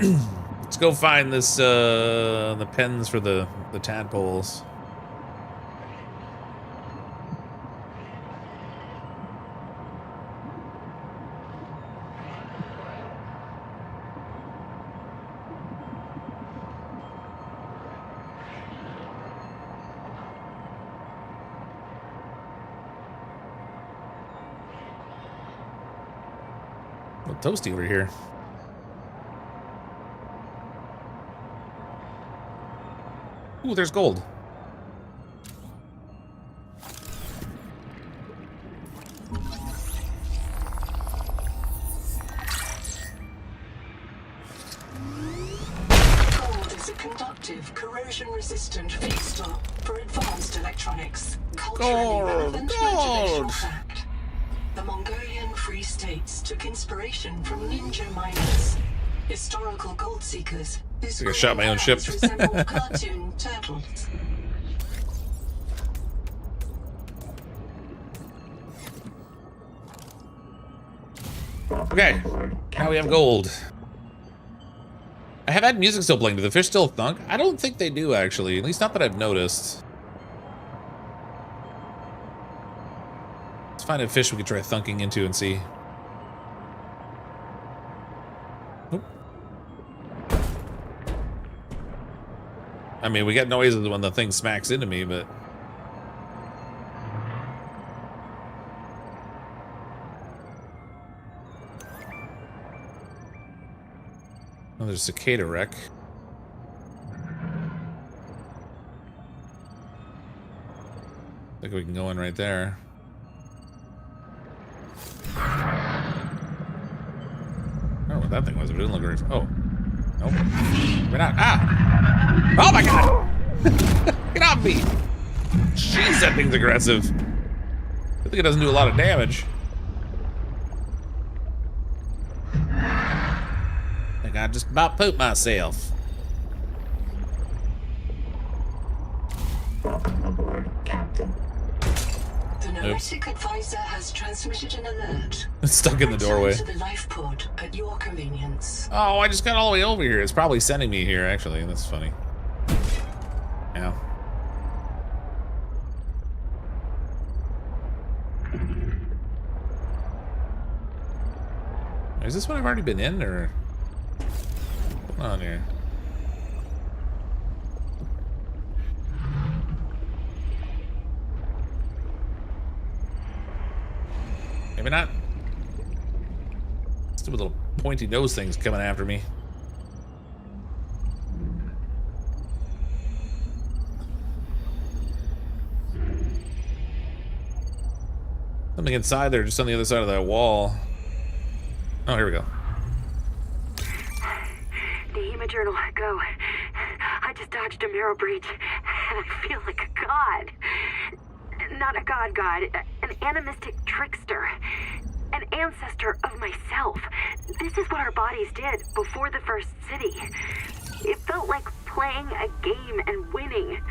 Let's go find this, the pens for the tadpoles. Toasty over here. Ooh, there's gold. Gold is a conductive, corrosion-resistant feedstock for advanced electronics. Culturally relevant motivational fact. The Mongolian Free States took inspiration from ninja miners, historical gold seekers whose I shot my own ship. resembled cartoon turtles. Okay, now we have gold. I have had music still playing. Do the fish still thunk? I don't think they do, actually. At least not that I've noticed. Let's find a fish we could try thunking into and see. Nope. I mean, we get noises when the thing smacks into me, but... Oh, there's a cicada wreck. I think we can go in right there. I don't know what that thing was, but it didn't look very... Oh. Nope. We're not. Ah! Oh my god! Get off me! Jeez, that thing's aggressive. I think it doesn't do a lot of damage. I think I just about pooped myself. Welcome aboard, Captain. The Noetic advisor has transmitted an alert. It's stuck in the doorway. Return to the life pod at your convenience. Oh, I just got all the way over here. It's probably sending me here, actually. That's funny. Yeah. Is this one I've already been in, or what's on here? Maybe not. Stupid little pointy nose things coming after me. Something inside there, just on the other side of that wall. Oh, here we go. The HEMA journal, go. I just dodged a marrow breach, and I feel like a god. Not a god, an animistic trickster. An ancestor of myself. This is what our bodies did before the first city. It felt like playing a game and winning.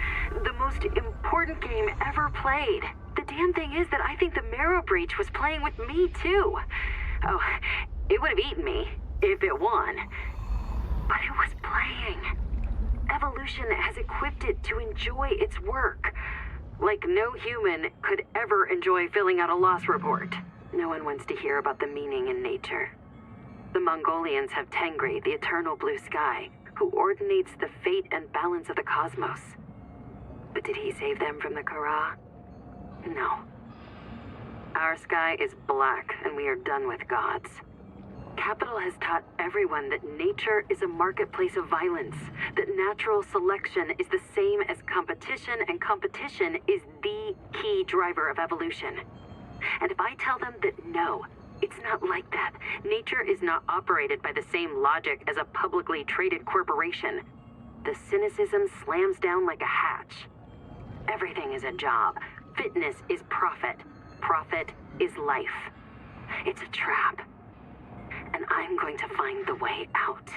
The most important game ever played. The damn thing is that I think the marrow breach was playing with me, too. Oh, it would have eaten me if it won. But it was playing. Evolution has equipped it to enjoy its work. Like no human could ever enjoy filling out a loss report. No one wants to hear about the meaning in nature. The Mongolians have Tengri, the eternal blue sky, who ordinates the fate and balance of the cosmos. But did he save them from the Kara? No. Our sky is black, and we are done with gods. Capital has taught everyone that nature is a marketplace of violence, that natural selection is the same as competition, and competition is the key driver of evolution. And if I tell them that no, it's not like that, nature is not operated by the same logic as a publicly traded corporation, the cynicism slams down like a hatch. Everything is a job. Fitness is profit. Profit is life. It's a trap. And I'm going to find the way out.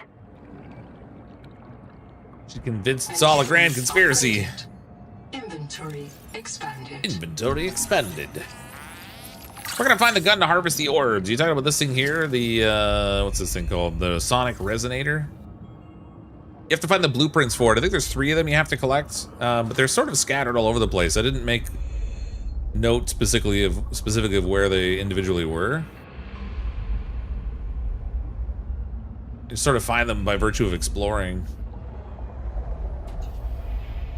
She's convinced it's all a grand conspiracy. Inventory expanded. Inventory expanded. We're gonna find the gun to harvest the orbs. You talking about this thing here? The what's this thing called? The sonic resonator? You have to find the blueprints for it. I think there's 3 of them you have to collect, but they're sort of scattered all over the place. I didn't make note specifically of where they individually were. You sort of find them by virtue of exploring.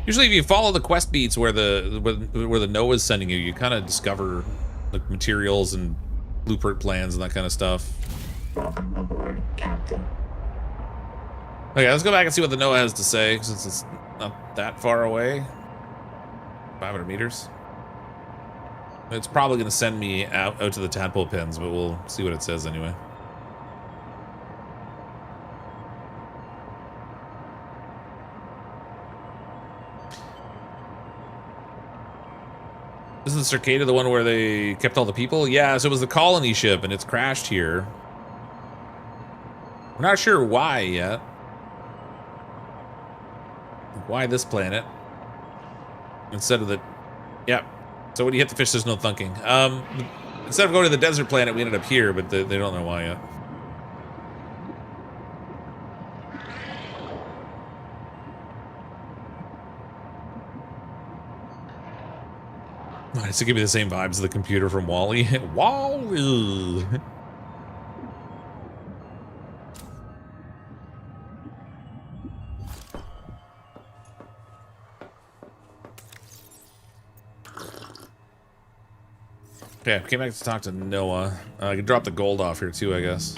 Usually, if you follow the quest beats where the Noah's sending you, you kind of discover like materials and blueprint plans and that kind of stuff. Okay, let's go back and see what the Noah has to say, since it's not that far away. 500 meters. It's probably going to send me out to the tadpole pens, but we'll see what it says anyway. Isn't the Cicada the one where they kept all the people? Yeah, so it was the colony ship, and it's crashed here. We're not sure why yet. Why this planet? Instead of the... Yep. So when you hit the fish, there's no thunking. Instead of going to the desert planet, we ended up here, but they don't know why yet. Does it give me the same vibes as the computer from WALL-E? WALL-E! Okay, I came back to talk to Noah. I can drop the gold off here too, I guess.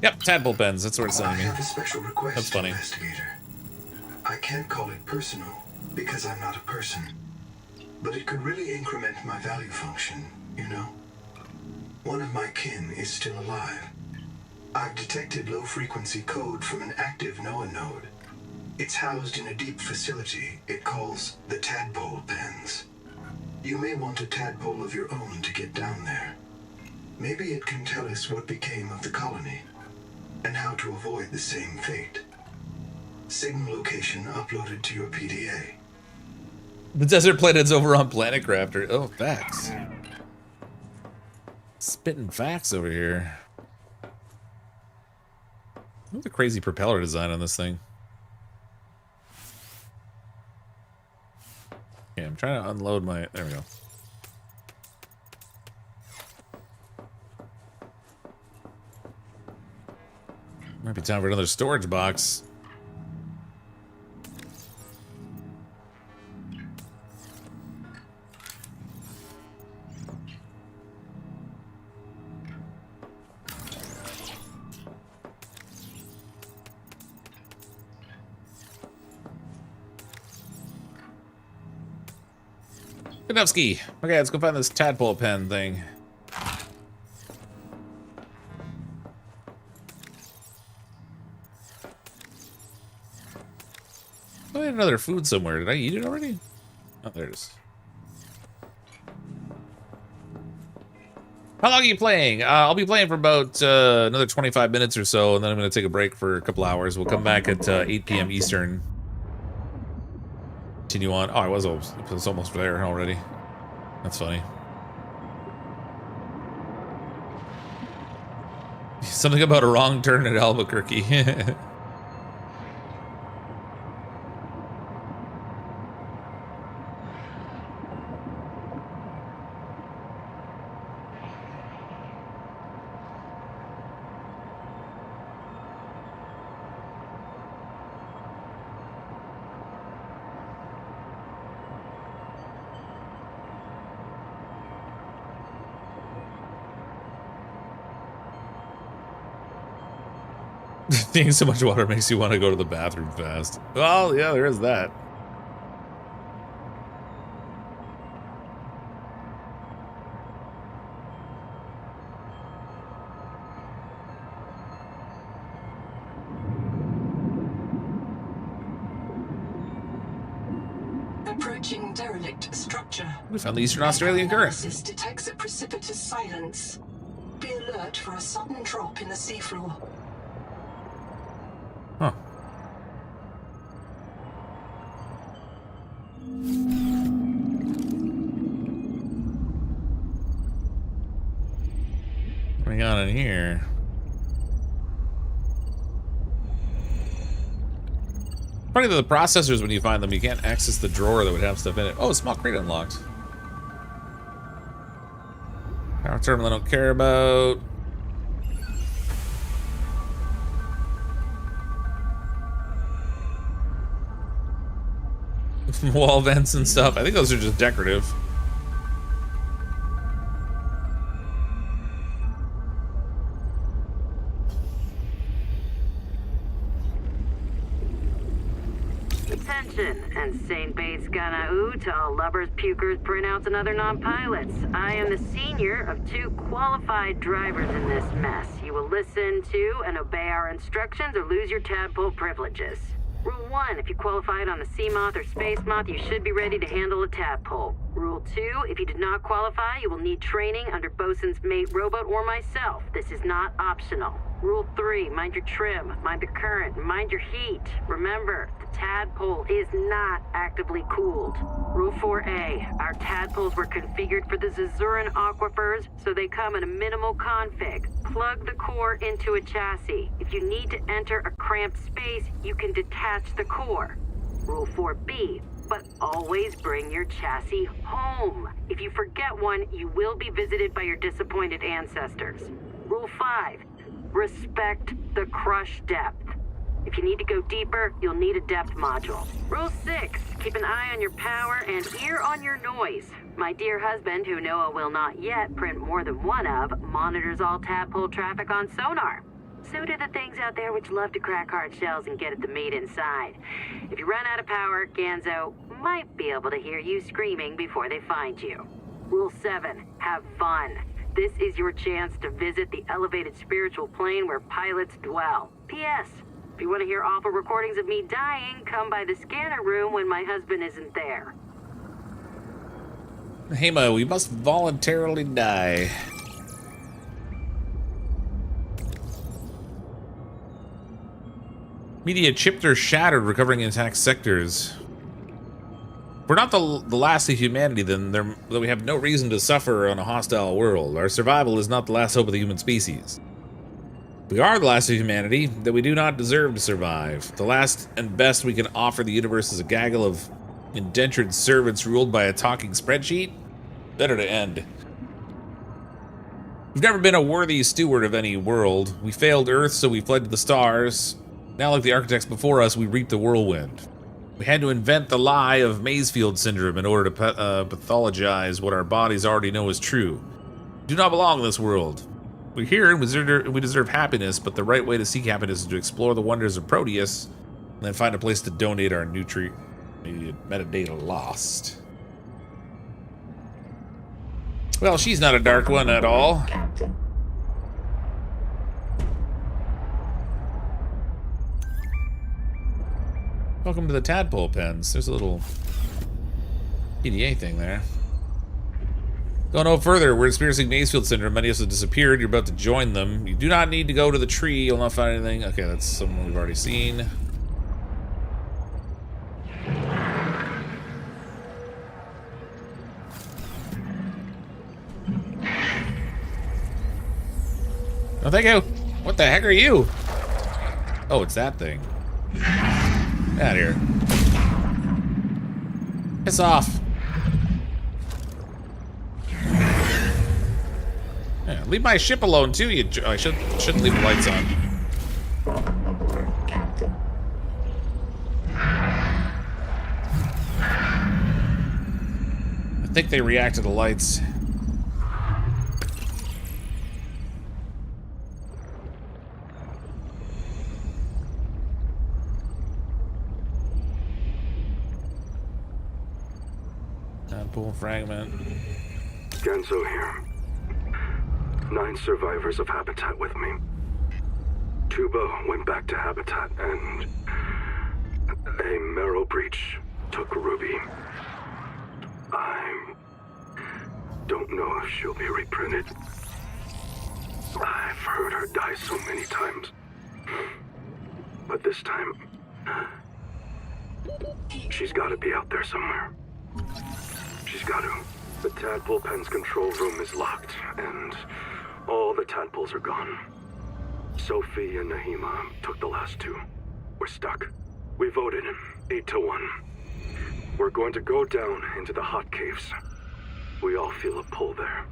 Yep, tadpole pens. That's where it's sending me. I have a special request, that's funny. Investigator. I can't call it personal because I'm not a person, but it could really increment my value function, you know? One of my kin is still alive. I've detected low-frequency code from an active NOAA node. It's housed in a deep facility it calls the tadpole pens. You may want a tadpole of your own to get down there. Maybe it can tell us what became of the colony and how to avoid the same fate. Signal location uploaded to your PDA. The desert planet's over on Planet Crafter. Oh, facts. Spitting facts over here. Look at the crazy propeller design on this thing. Okay, I'm trying to unload my... There we go. Might be time for another storage box. Kanofsky. Okay, let's go find this tadpole pen thing. I had another food somewhere. Did I eat it already? Oh, there it is. How long are you playing? I'll be playing for about another 25 minutes or so, and then I'm going to take a break for a couple hours. We'll come back at 8 p.m. Eastern. Continue on. Oh, I was almost there already. That's funny. Something about a wrong turn at Albuquerque. Seeing so much water makes you want to go to the bathroom fast. Well, yeah, there is that. Approaching derelict structure. We found the Eastern Australian current. Analysis detects a precipitous silence. Be alert for a sudden drop in the seafloor. Huh. What's going on in here? Funny that the processors, when you find them, you can't access the drawer that would have stuff in it. Oh, a small crate unlocked. Power terminal I don't care about. Wall vents and stuff. I think those are just decorative. Attention, and St. Bates Gana to all lubbers, pukers, printouts, and other non-pilots. I am the senior of 2 qualified drivers in this mess. You will listen to and obey our instructions or lose your tadpole privileges. Rule 1, if you qualified on a sea moth or space moth, you should be ready to handle a tadpole. Rule 2, if you did not qualify, you will need training under bosun's mate robot or myself. This is not optional. Rule 3, mind your trim, mind the current, mind your heat. Remember, the tadpole is not actively cooled. Rule 4A, our tadpoles were configured for the Zazuran aquifers, so they come in a minimal config. Plug the core into a chassis. If you need to enter a cramped space, you can detach the core. Rule 4B, but always bring your chassis home. If you forget one, you will be visited by your disappointed ancestors. Rule 5, respect the crush depth. If you need to go deeper, you'll need a depth module. Rule 6, keep an eye on your power and ear on your noise. My dear husband, who Noah will not yet print more than one of, monitors all tadpole traffic on sonar. So do the things out there which love to crack hard shells and get at the meat inside. If you run out of power, Ganzo might be able to hear you screaming before they find you. Rule 7, have fun. This is your chance to visit the elevated spiritual plane where pilots dwell. P.S. If you want to hear awful recordings of me dying, come by the scanner room when my husband isn't there. Hema, we must voluntarily die. Media chipped or shattered, recovering intact sectors. We're not the last of humanity, then we have no reason to suffer on a hostile world. Our survival is not the last hope of the human species. We are the last of humanity, that we do not deserve to survive. The last and best we can offer the universe is a gaggle of indentured servants ruled by a talking spreadsheet. Better to end. We've never been a worthy steward of any world. We failed Earth, so we fled to the stars. Now, like the architects before us, we reaped the whirlwind. We had to invent the lie of Maysfield syndrome in order to pathologize what our bodies already know is true. We do not belong in this world. We're here and we deserve happiness, but the right way to seek happiness is to explore the wonders of Proteus and then find a place to donate our metadata lost. Well, she's not a dark one at all. Welcome to the tadpole pens. There's a little PDA thing there. Go no further. We're experiencing Maysfield syndrome. Many of us have disappeared. You're about to join them. You do not need to go to the tree. You'll not find anything. Okay, that's someone we've already seen. Oh, thank you. What the heck are you? Oh, it's that thing. Get out of here. Piss off. Yeah, leave my ship alone too. I shouldn't leave the lights on. I think they react to the lights. Tadpole fragment. Ganzo here. 9 survivors of Habitat with me. Tuba went back to Habitat and a marrow breach took Ruby. I don't know if she'll be reprinted. I've heard her die so many times. But this time, she's got to be out there somewhere. She's got to. The tadpole pen's control room is locked, and all the tadpoles are gone. Sophie and Nahima took the last 2. We're stuck. We voted 8-1. We're going to go down into the hot caves. We all feel a pull there.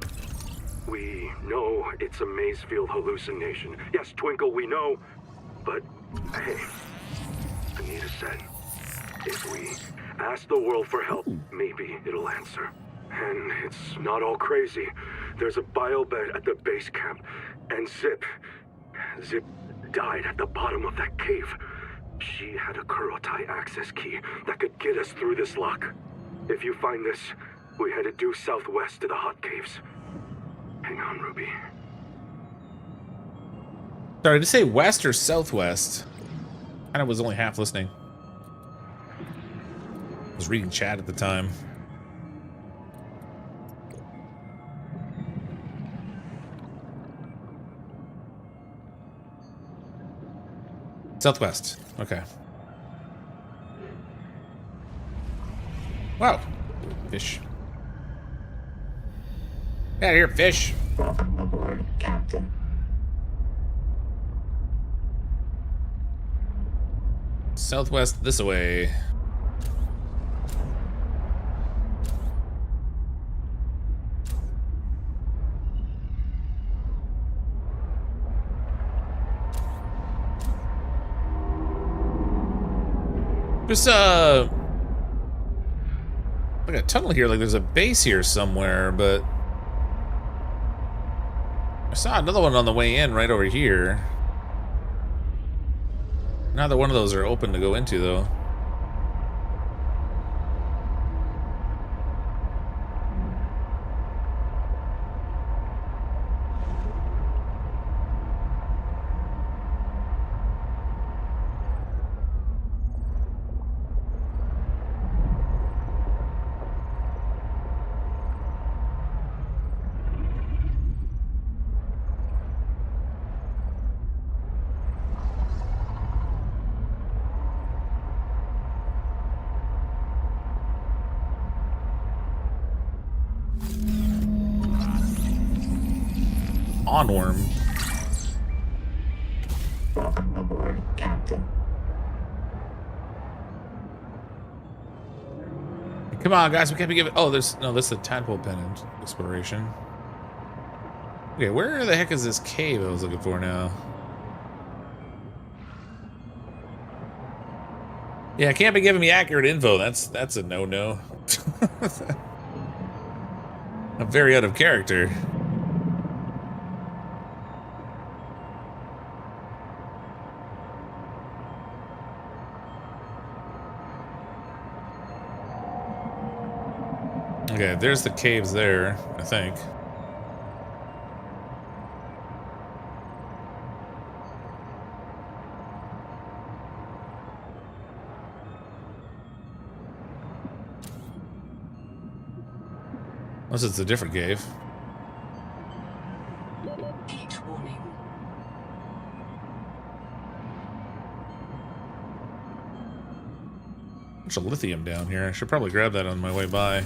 We know it's a Mazefield hallucination. Yes, Twinkle, we know. But, hey, Anita said, if we ask the world for help, maybe it'll answer. And it's not all crazy. There's a biobed at the base camp. And Zip died at the bottom of that cave. She had a Kurotai access key that could get us through this lock. If you find this, we headed due southwest to the hot caves. Hang on, Ruby. Sorry, did you say west or southwest? I was only half listening. I was reading chat at the time. Southwest. Okay. Wow. Fish. Get out of here, fish. Captain. Southwest this way. There's like a tunnel here, like there's a base here somewhere, but I saw another one on the way in right over here. Neither one of those are open to go into though. Onworm. Welcome aboard, Captain. Come on, guys, we can't be giving. Oh, there's no. This is a tadpole pennant exploration. Okay, where the heck is this cave I was looking for now? Yeah, can't be giving me accurate info. That's a no-no. I'm very out of character. Okay, there's the caves there, I think. Unless it's a different cave. Heat warning. There's a lithium down here. I should probably grab that on my way by.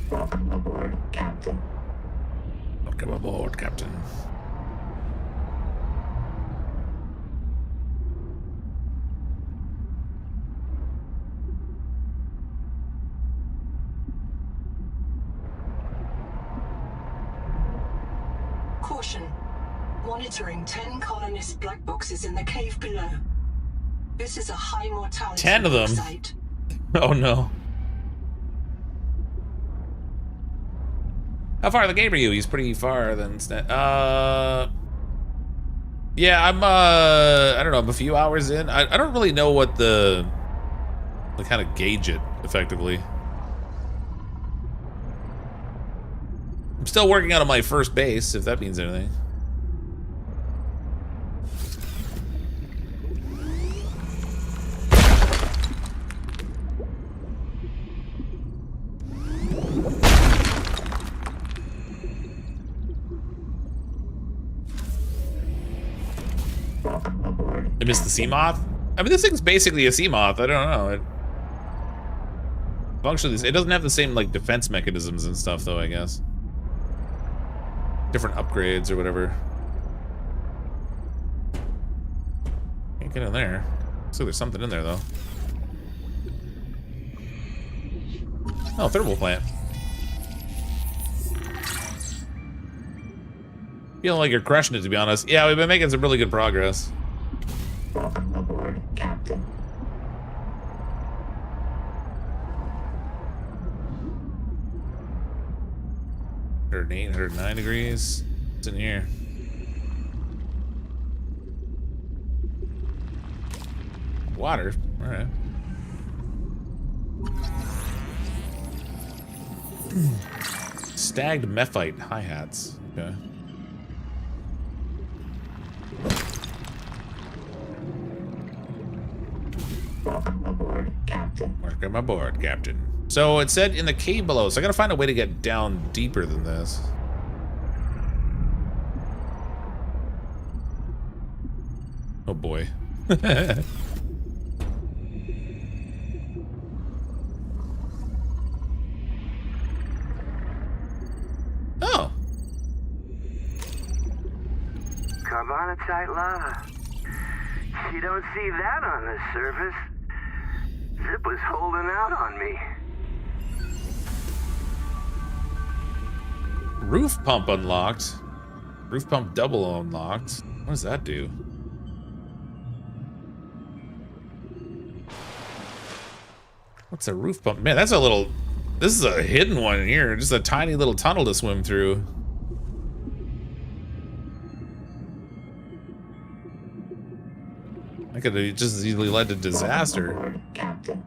Welcome aboard, Captain. Welcome aboard, Captain. Caution. Monitoring 10 colonist black boxes in the cave below. This is a high mortality 10 of them. site. Oh no. How far in the game are you? He's pretty far then. Yeah, I'm I don't know, I'm a few hours in. I don't really know what the kind of gauge it effectively. I'm still working out of my first base, if that means anything. Welcome aboard. I missed the sea moth. I mean, this thing's basically a sea moth. I don't know. functionally, it doesn't have the same like defense mechanisms and stuff, though. I guess different upgrades or whatever. Can't get in there. Looks like there's something in there though. Oh, thermal plant. Feeling like you're crushing it, to be honest. Yeah, we've been making some really good progress. Welcome aboard, Captain. 108, 109 degrees. What's in here? Water. All right. Stagged mephite hi-hats. Okay. Welcome aboard, Captain. Welcome aboard, Captain. So it said in the cave below, so I gotta find a way to get down deeper than this. Oh boy. Oh. Carbonatite lava. You don't see that on the surface. Zip was holding out on me. Roof pump unlocked. Roof pump double unlocked. What does that do? What's a roof pump? Man, that's a little... This is a hidden one in here. Just a tiny little tunnel to swim through. That could have just as easily led to disaster. Welcome aboard, Captain.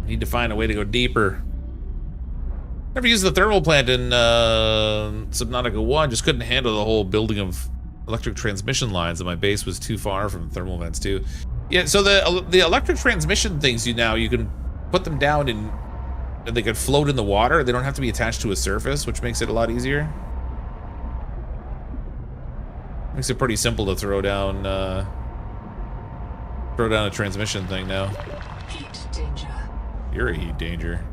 Need to find a way to go deeper. Never used the thermal plant in Subnautica 1. Just couldn't handle the whole building of electric transmission lines, and my base was too far from thermal vents too. Yeah, so the electric transmission things you can put them down and they could float in the water. They don't have to be attached to a surface, which makes it a lot easier. Makes it pretty simple to throw down a transmission thing now. Heat danger. You're a heat danger.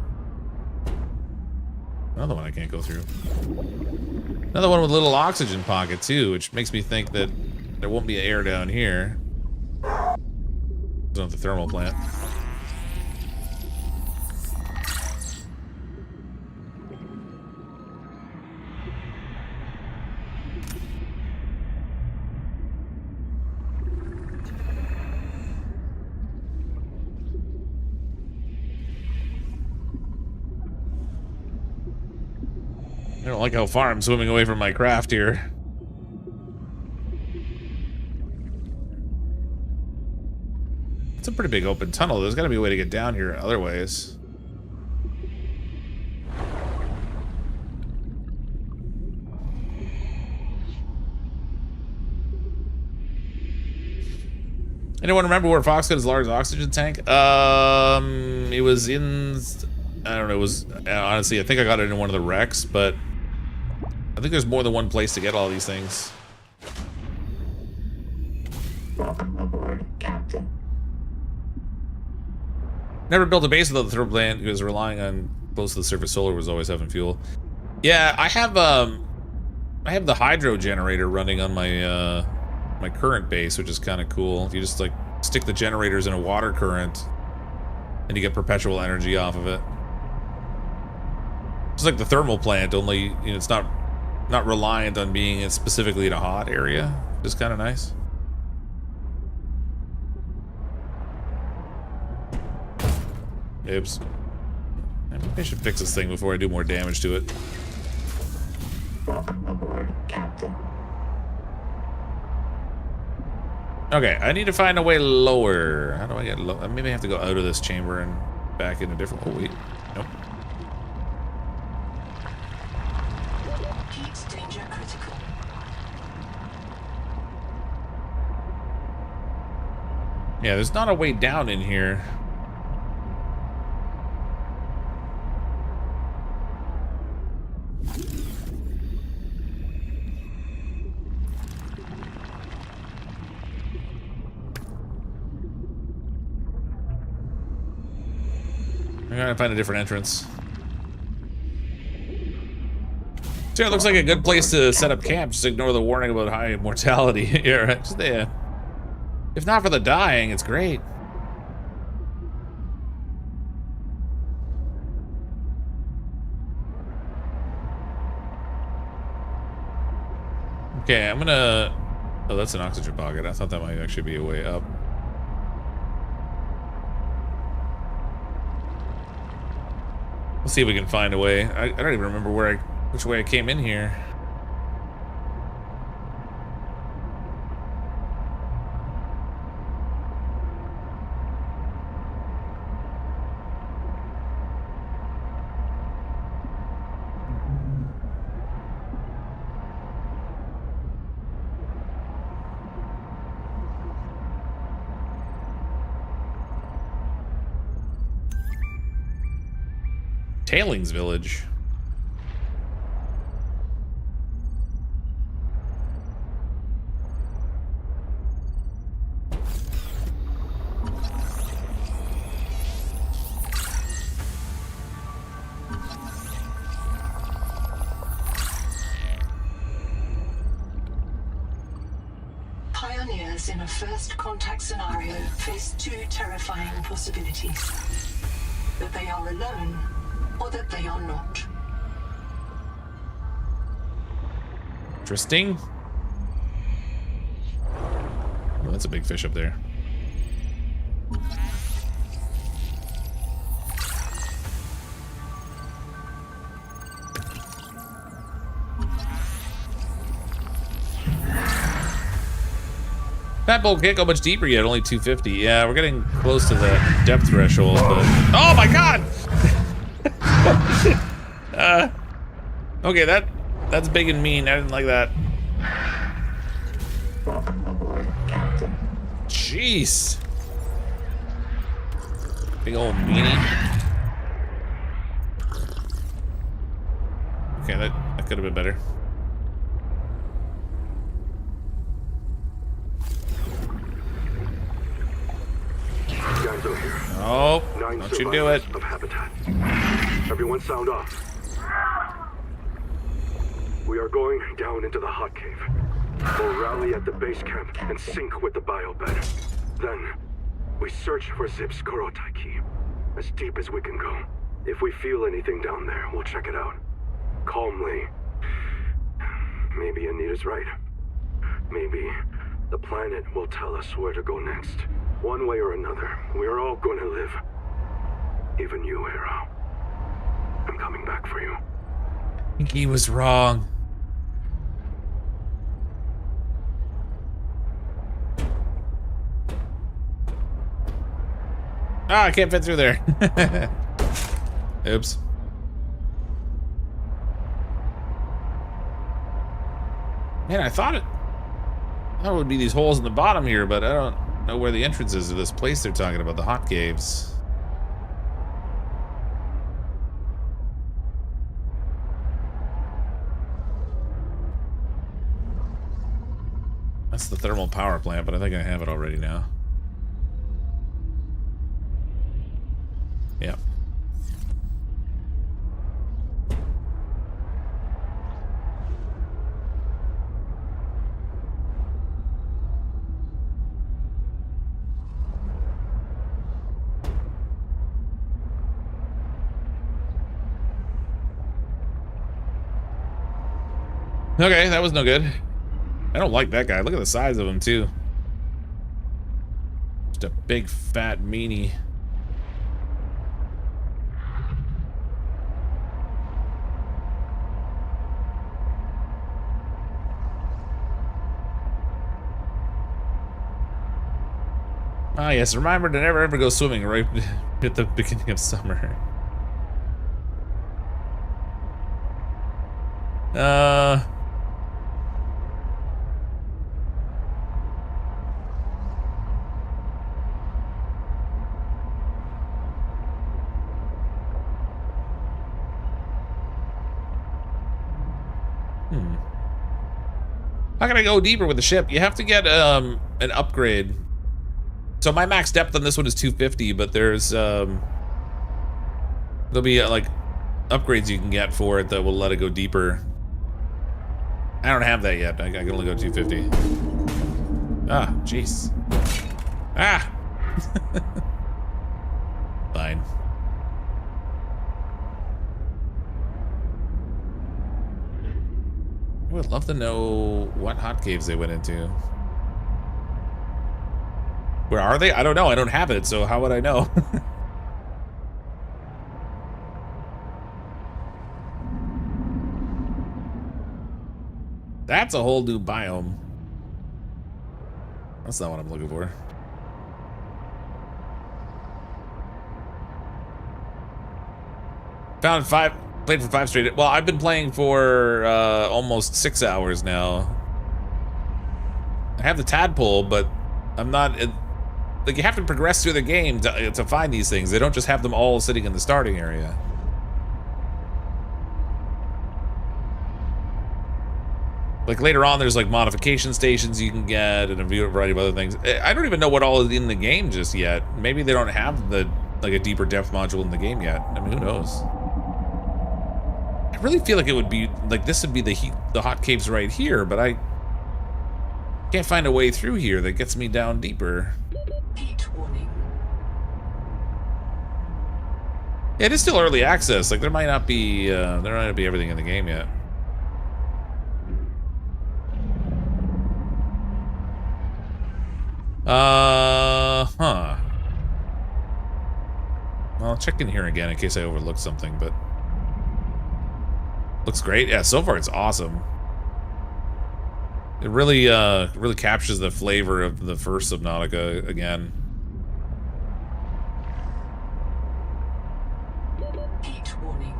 Another one I can't go through. Another one with a little oxygen pocket too, which makes me think that there won't be air down here. It's not the thermal plant. I don't like how far I'm swimming away from my craft here. It's a pretty big open tunnel. There's got to be a way to get down here other ways. Anyone remember where Fox got his large oxygen tank? It was in... I don't know, it was... honestly, I think I got it in one of the wrecks, but... I think there's more than one place to get all these things. Welcome aboard, Captain. Never built a base without the thermal plant because relying on close to the surface solar was always having fuel. Yeah, I have the hydro generator running on my my current base, which is kind of cool. You just like stick the generators in a water current and you get perpetual energy off of it. It's like the thermal plant, only you know, it's not reliant on being specifically in a hot area. Just kind of nice. Oops. Maybe I should fix this thing before I do more damage to it. Welcome aboard, Captain. Okay, I need to find a way lower. How do I get low? Maybe I have to go out of this chamber and back in a different... Oh, wait. Nope. Heat danger critical. Yeah, there's not a way down in here. gotta find a different entrance. So it looks like a good place to set up camp. Just ignore the warning about high mortality here. Just, if not for the dying, it's great. Okay, I'm gonna... Oh, that's an oxygen pocket. I thought that might actually be a way up. We'll see if we can find a way. I don't even remember which way I came in here. Tailings Village. Pioneers in a first contact scenario face two terrifying possibilities. That they are alone, or that they are not. Interesting. Oh, that's a big fish up there. That bolt can't go much deeper yet, only 250. Yeah, we're getting close to the depth threshold, but... Oh my god! Okay, that's big and mean. I didn't like that. Jeez. Big old meanie. Okay, that could have been better. Oh, don't you do it. Of habitat. Everyone sound off. We are going down into the hot cave. We'll rally at the base camp and sync with the biobed. Then, we search for Zip's Korotai key, as deep as we can go. If we feel anything down there, we'll check it out. Calmly. Maybe Anita's right. Maybe the planet will tell us where to go next. One way or another, we are all going to live. Even you, Hero. I'm coming back for you. I think he was wrong. Ah, I can't fit through there. Oops. Man, I thought it would be these holes in the bottom here, but I don't know where the entrance is to this place they're talking about, the hot caves. That's the thermal power plant, but I think I have it already now. Yep. Okay, that was no good. I don't like that guy. Look at the size of him, too. Just a big, fat meanie. Ah, yes. Remember to never ever go swimming right at the beginning of summer. How can I go deeper with the ship? You have to get an upgrade. So my max depth on this one is 250, but there's There'll be like upgrades you can get for it that will let it go deeper. I don't have that yet. I can only go 250. Ah, jeez. Ah! Fine. I would love to know what hot caves they went into. Where are they? I don't know. I don't have it, so how would I know? That's a whole new biome. That's not what I'm looking for. Played for 5 straight. Well, I've been playing for almost 6 hours now. I have the tadpole, but I'm not... like, you have to progress through the game to find these things. They don't just have them all sitting in the starting area. Like, later on, there's, like, modification stations you can get and a variety of other things. I don't even know what all is in the game just yet. Maybe they don't have the, like, a deeper depth module in the game yet. I mean, who knows? I really feel like it would be, like, this would be the hot caves right here, but I can't find a way through here that gets me down deeper. Heat warning. Yeah, it is still early access. Like, there might not be everything in the game yet. Huh. Well, I'll check in here again in case I overlooked something, but looks great. Yeah, so far it's awesome. It really really captures the flavor of the first Subnautica again. Heat warning.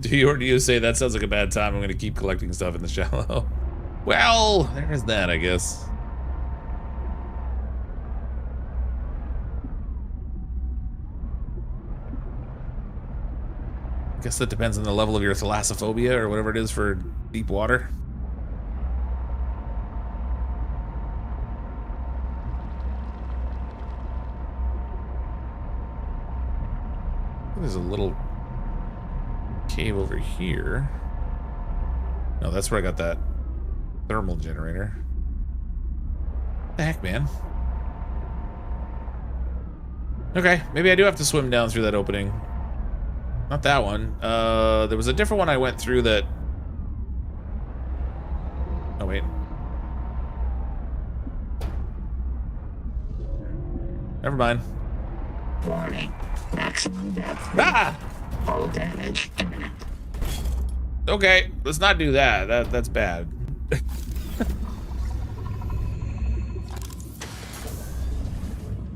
Do you say that sounds like a bad time? I'm gonna keep collecting stuff in the shallow. Well, there's that, I guess. I guess that depends on the level of your thalassophobia or whatever it is for deep water. There's a little cave over here. No, that's where I got that thermal generator. What the heck, man? Okay, maybe I do have to swim down through that opening. Not that one. There was a different one I went through that... Oh, wait. Never mind. Warning. Maximum depth. Ah! Hull damage imminent. Okay, let's not do that. That's bad.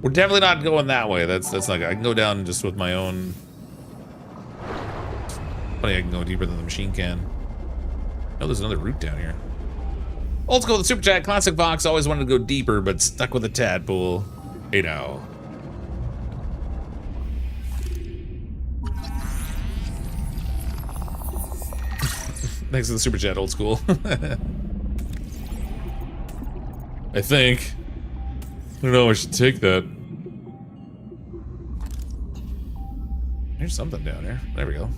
We're definitely not going that way. That's not good. I can go down just with my own... Funny, I can go deeper than the machine can. Oh, there's another route down here. Old school, the Super Chat, CrypticFox always wanted to go deeper, but stuck with a tadpole. Hey now. Thanks to the Super Chat, old school. I think. I don't know, I should take that. There's something down here. There we go.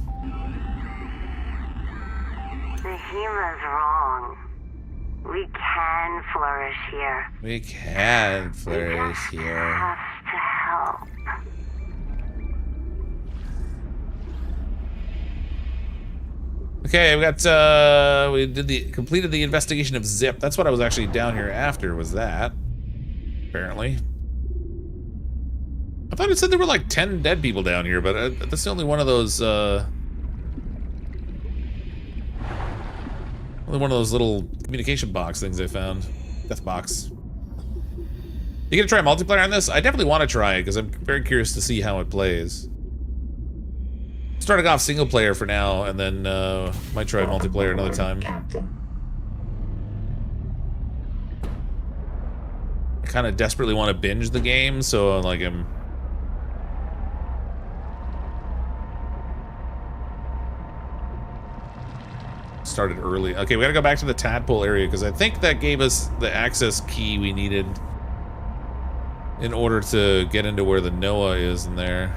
The huma's wrong. We can flourish here. We can flourish here. Have to help. Okay, we got completed the investigation of Zip. That's what I was actually down here after, was that. Apparently. I thought it said there were like 10 dead people down here, but that's only one of those only one of those little communication box things I found. Death box. You gonna try multiplayer on this? I definitely want to try it because I'm very curious to see how it plays. Starting off single player for now, and then might try multiplayer another time. I kind of desperately want to binge the game, so like I'm started early. Okay, we gotta go back to the tadpole area because I think that gave us the access key we needed in order to get into where the Noah is in there.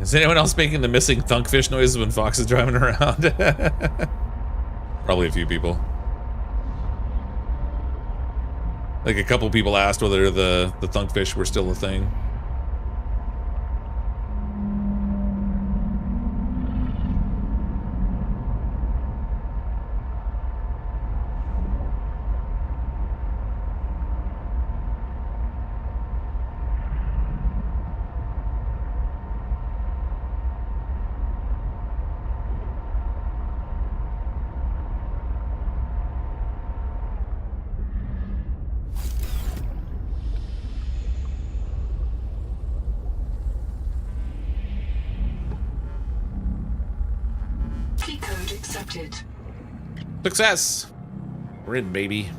Is anyone else making the missing thunkfish noises when Fox is driving around? Probably a few people. Like a couple people asked whether the thunkfish were still a thing. Key code accepted. Success! We're in, baby.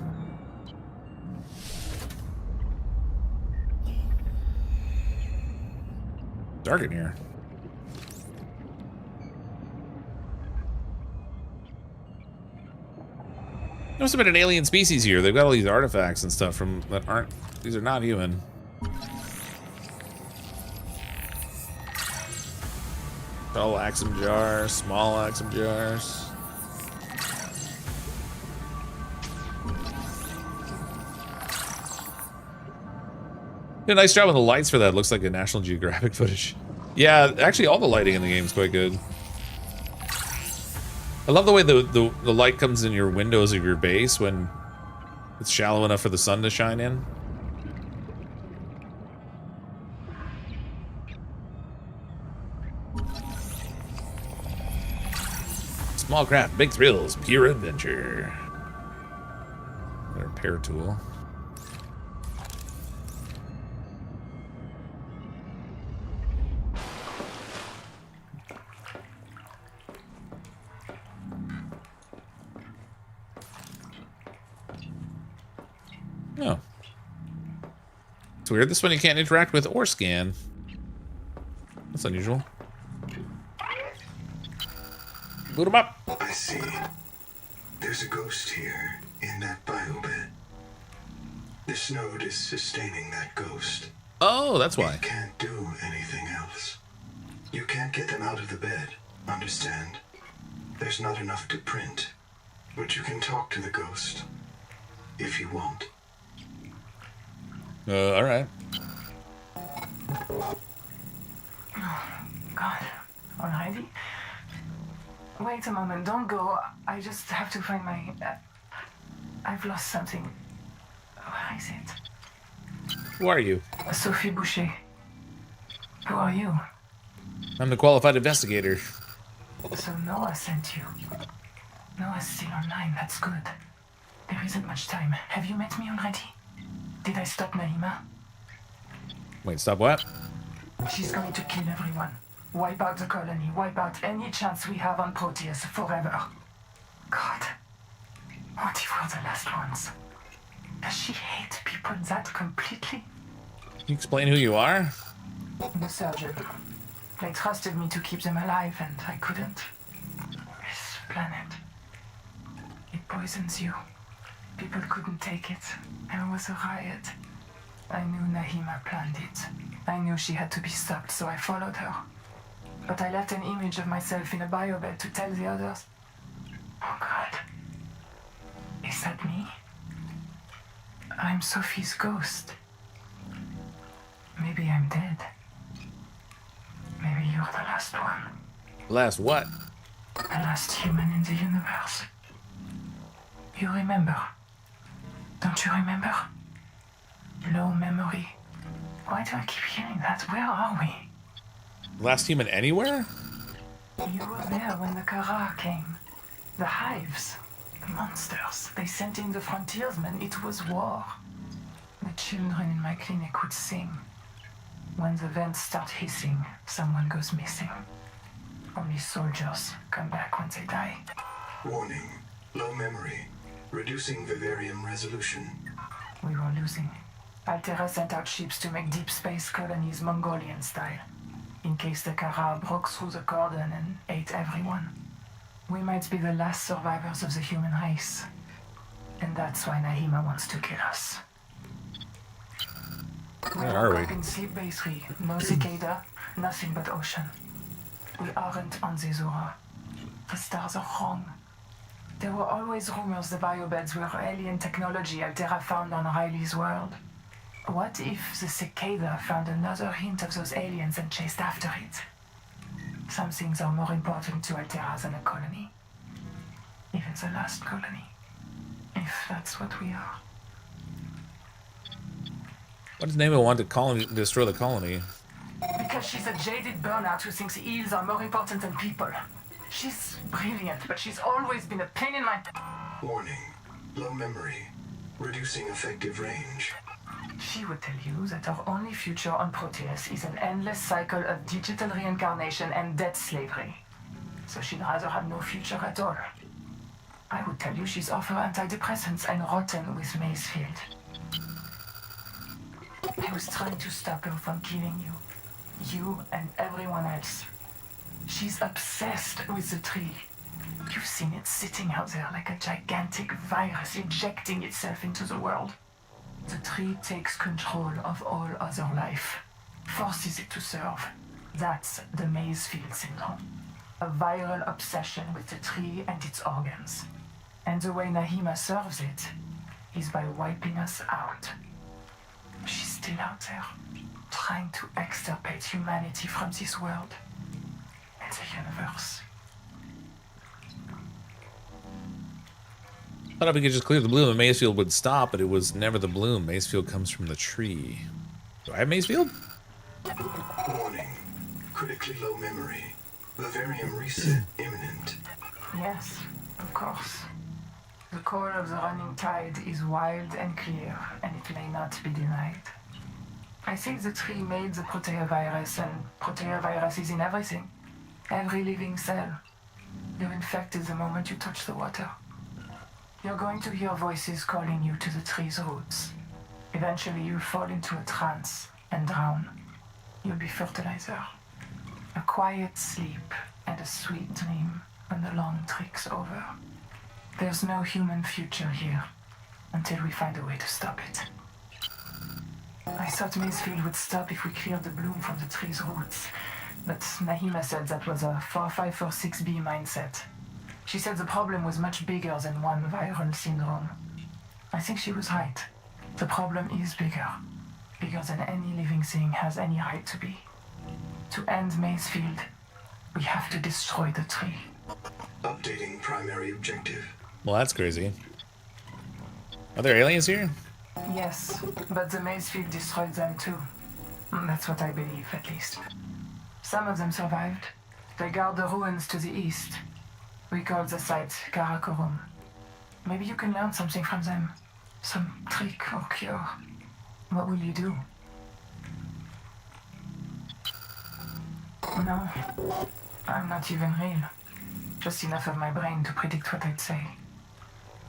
Dark in here. There must have been an alien species here. They've got all these artifacts and stuff from that aren't. These are not human. All Axum jars, small Axum jars. Did a nice job on the lights for that. Looks like a National Geographic footage. Yeah, actually all the lighting in the game is quite good. I love the way the light comes in your windows of your base when it's shallow enough for the sun to shine in. Small craft, big thrills, pure adventure. A repair tool. Oh. It's weird. This one you can't interact with or scan. That's unusual. Boot him up. I see. There's a ghost here in that biobed. This node is sustaining that ghost. Oh, that's why. It can't do anything else. You can't get them out of the bed, understand? There's not enough to print. But you can talk to the ghost. If you want. Alright. God, already? Wait a moment, don't go. I just have to find my... I've lost something. Where is it? Who are you? Sophie Boucher. Who are you? I'm the qualified investigator. So Noah sent you. Noah's still online, that's good. There isn't much time. Have you met me already? Did I stop Naima? Wait, stop what? She's going to kill everyone. Wipe out the colony, wipe out any chance we have on Proteus forever. God, what if we're the last ones? Does she hate people that completely? Can you explain who you are? The surgeon. They trusted me to keep them alive and I couldn't. This planet. It poisons you. People couldn't take it. There was a riot. I knew Nahima planned it. I knew she had to be stopped, so I followed her. But I left an image of myself in a biobed to tell the others. Oh God. Is that me? I'm Sophie's ghost. Maybe I'm dead. Maybe you're the last one. Last what? The last human in the universe. You remember? Don't you remember? Low memory. Why do I keep hearing that? Where are we? Last human anywhere? You were there when the Kara came. The hives. The monsters. They sent in the frontiersmen. It was war. The children in my clinic would sing. When the vents start hissing, someone goes missing. Only soldiers come back when they die. Warning. Low memory. Reducing vivarium resolution. We were losing. Altera sent out ships to make deep space colonies Mongolian style, in case the Kara broke through the cordon and ate everyone. We might be the last survivors of the human race. And that's why Nahima wants to kill us. Where are we? In Sleep Bay 3, no cicada, nothing but ocean. We aren't on Zezura. The stars are wrong. There were always rumors the biobeds were alien technology Altera found on Riley's world. What if the cicada found another hint of those aliens and chased after it? Some things are more important to Altera than a colony. Even the last colony. If that's what we are. What does Nemo want to destroy the colony? Because she's a jaded burnout who thinks eels are more important than people. She's brilliant, but she's always been a pain in my... Warning. Low memory. Reducing effective range. She would tell you that our only future on Proteus is an endless cycle of digital reincarnation and debt slavery. So she'd rather have no future at all. I would tell you she's off her antidepressants and rotten with Macefield. I was trying to stop her from killing you. You and everyone else. She's obsessed with the tree. You've seen it sitting out there like a gigantic virus injecting itself into the world. The tree takes control of all other life, forces it to serve. That's the Macefield syndrome. A viral obsession with the tree and its organs. And the way Nahima serves it is by wiping us out. She's still out there, trying to extirpate humanity from this world and the universe. I thought if we could just clear the bloom, the Macefield would stop, but it was never the bloom. Macefield comes from the tree. Do I have Macefield? Warning. Critically low memory. Vivarium reset imminent. Yes, of course. The core of the running tide is wild and clear, and it may not be denied. I think the tree made the proteovirus, and proteovirus is in everything. Every living cell. You're infected the moment you touch the water. You're going to hear voices calling you to the tree's roots. Eventually you'll fall into a trance and drown. You'll be fertilizer. A quiet sleep and a sweet dream when the long trik's over. There's no human future here until we find a way to stop it. I thought Macefield would stop if we cleared the bloom from the tree's roots, but Nahima said that was a 4546B mindset. She said the problem was much bigger than one viral syndrome. I think she was right. The problem is bigger. Bigger than any living thing has any right to be. To end Macefield, we have to destroy the tree. Updating primary objective. Well, that's crazy. Are there aliens here? Yes, but the Macefield destroyed them too. That's what I believe, at least. Some of them survived. They guard the ruins to the east. We call the site Karakorum. Maybe you can learn something from them. Some trick or cure. What will you do? No, I'm not even real. Just enough of my brain to predict what I'd say.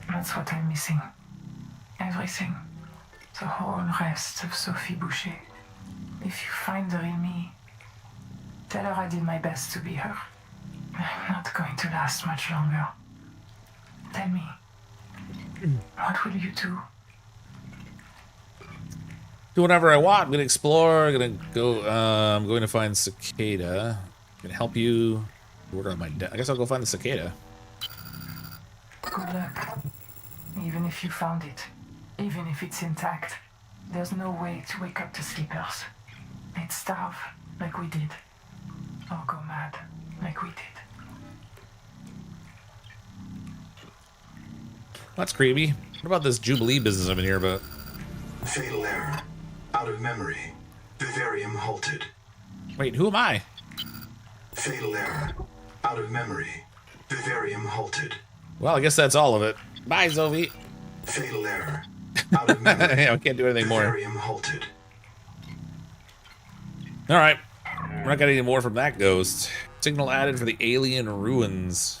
That's what I'm missing. Everything. The whole rest of Sophie Boucher. If you find the real me, tell her I did my best to be her. I'm not going to last much longer. Tell me, what will you do? Do whatever I want. I'm gonna explore. I'm gonna go. I'm going to find cicada. I'm gonna help you. Order on my desk. I guess I'll go find the cicada. Good luck. Even if you found it, even if it's intact, there's no way to wake up the sleepers. They'd starve like we did, or go mad like we did. That's creepy. What about this Jubilee business I've been hearing about? Fatal error. Out of memory. Vivarium halted. Wait, who am I? Fatal error. Out of memory. Vivarium halted. Well, I guess that's all of it. Bye, Zoe. Fatal error. Out of memory. Yeah, we can't do anything more. Vivarium halted. All right. We're not getting any more from that ghost. Signal added for the alien ruins.